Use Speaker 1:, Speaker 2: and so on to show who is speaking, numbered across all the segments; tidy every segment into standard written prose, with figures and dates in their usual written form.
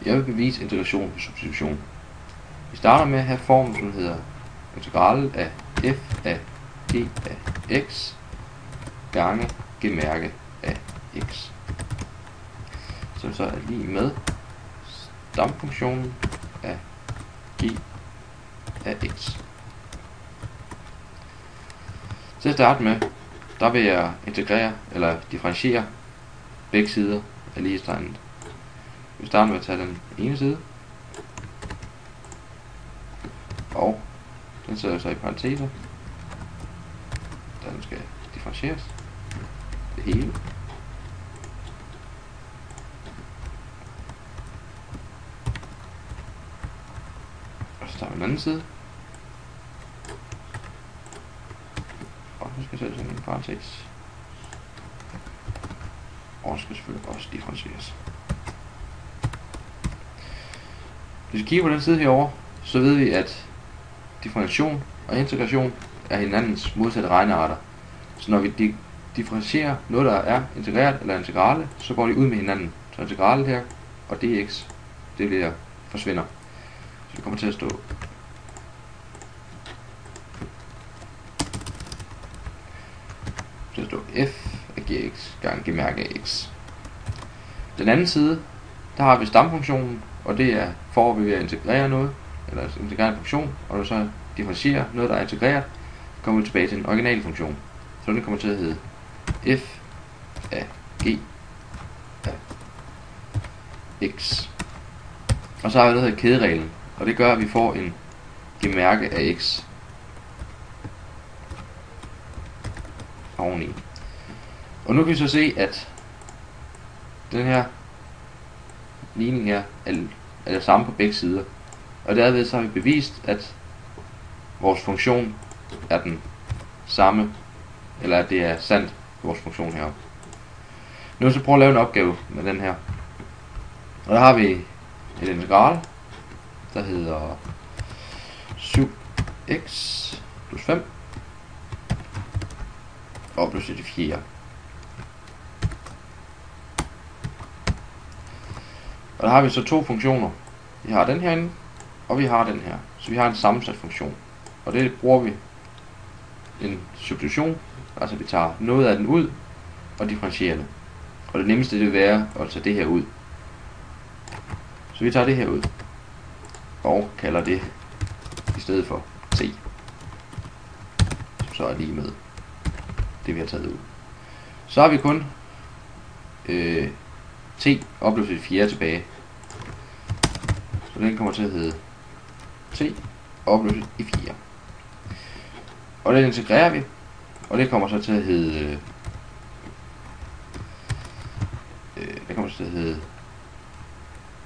Speaker 1: Jeg vil bevise integration ved substitution. Vi starter med at have formen, som hedder integral af f af g af x gange gemærke af x. Som så er lige med stamfunktionen af g af x. Til at starte med, der vil jeg integrere eller differentiere begge sider af lighedstegnet. Vi starter med at tage den ene side, og den sætter sig i parenteser, da den skal differentieres. Det hele. Og så tager vi den anden side, og den skal sættes i en parentes. Og den skal selvfølgelig også differentieres. Hvis vi kigger på den side herovre, så ved vi, at differentiation og integration er hinandens modsatte regnearter. Så når vi differentierer noget, der er integreret eller integrale, så går de ud med hinanden. Så integralet her og dx, det bliver forsvinder. Så det kommer til at stå f af gx gange gemærke af x. Den anden side, der har vi stamfunktionen, og det er for at vi vil integrere noget, eller integrere en funktion, og når så differentierer noget, der er integreret, kommer vi tilbage til den originale funktion. Så den kommer til at hedde f af g af x. Og så har vi det, der hedder kædereglen, og det gør, at vi får en gemærke af x oveni. Og nu kan vi så se, at den her ligning her er det samme på begge sider. Og derved så har vi bevist, at vores funktion er den samme, eller at det er sandt, vores funktion heroppe. Nu vil jeg så prøve at lave en opgave med den her. Og der har vi et integral, der hedder 7x plus 5 og plus det fjerde. Og der har vi så to funktioner. Vi har den herinde, og vi har den her. Så vi har en sammensat funktion. Og det bruger vi en substitution. Altså vi tager noget af den ud og differentierer det. Og det nemmeste det vil være at tage det her ud. Så vi tager det her ud og kalder det i stedet for t. Som så er lige med det vi har taget ud. Så har vi kun t opløst et fjerde tilbage. Så den kommer til at hedde t opløst i 4. Og den integrerer vi, og det kommer så til at hedde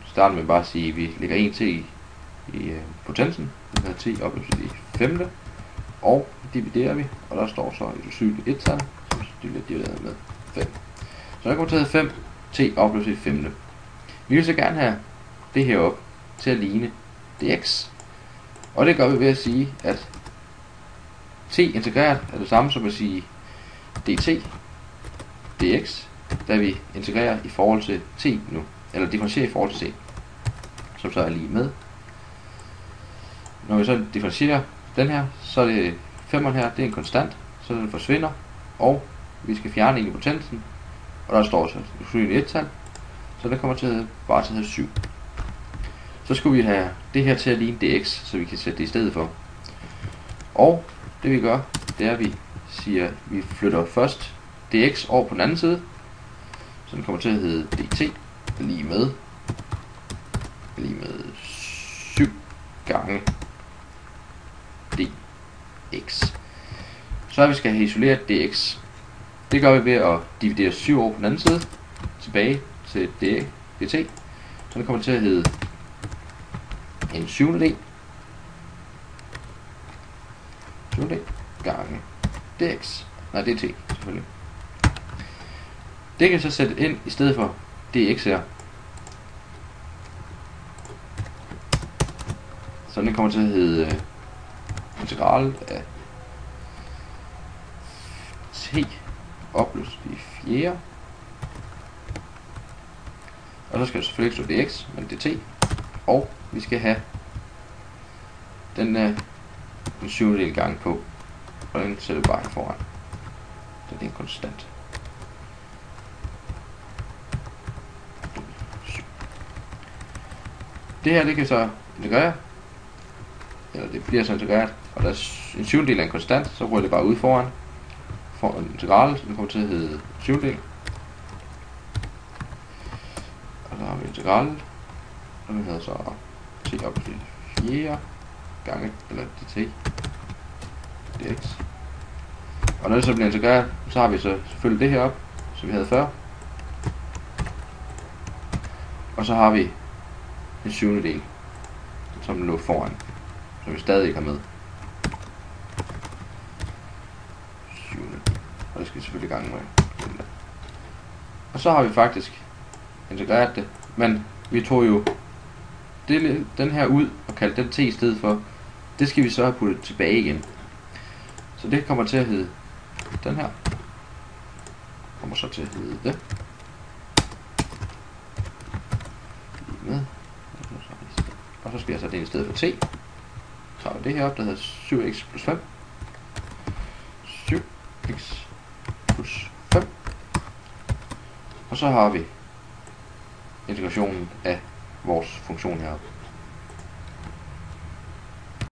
Speaker 1: starten med bare at sige, at vi lægger 1 t i potensen, den her t opløst i 5. Og dividerer vi, og der står så et usynligt 1-tal, som dividerer med 5. Så der kommer til at hedde 5 t opløst i 5. Vi vil så gerne have det her op til at ligne dx. Og det gør vi ved at sige, at t integreret er det samme som at sige dt dx, da vi integrerer i forhold til t nu, eller differentierer i forhold til t, som så er lige med. Når vi så differentierer den her, så er det 5'eren her, det er en konstant, så den forsvinder, og vi skal fjerne en i potensen, og der står så et usynligt 1-tal, så det kommer til bare til at hedde 7. Så skulle vi have det her til at ligne dx, så vi kan sætte det i stedet for. Og det vi gør, det er at vi siger, at vi flytter først dx over på den anden side, så den kommer til at hedde dt lige med 7 gange dx. Så vi skal have isoleret dx. Det gør vi ved at dividere 7 over på den anden side tilbage til dt, så den kommer til at hedde en 7. gange dx. Nej, dt selvfølgelig. Det kan så sætte ind i stedet for dx her. Så den kommer til at hedde integral af t opløst i 4. Og så skal det selvfølgelig ikke stå dx, men dt. Og vi skal have den en 7/7 gang på. Og den sætter vi bare her foran. Så det er en konstant. Det her, det kan så integrere. Eller det bliver så integreret. Og der er en 7/7 af en konstant, så ryger det bare ud foran. For en integral, så den kommer til at hedde 7/7. Og så har vi integralen. Og den hedder så t op til 4 gange, eller dt dx. Og når det så bliver integreret, så har vi så selvfølgelig det her op, som vi havde før. Og så har vi en 7/7, som lå foran, som vi stadig ikke har med. 7/7. Og det skal vi selvfølgelig i gang med. Og så har vi faktisk integreret det, men vi tog jo den her ud og kaldte den t i stedet for. Det skal vi så have puttet tilbage igen. Så det kommer til at hedde den her. Kommer så til at hedde det. Med. Og så skal jeg sætte det i stedet for t. Så har vi det her op, der hedder 7x plus 5. 7x plus 5. Og så har vi integrationen af vores funktion heroppe.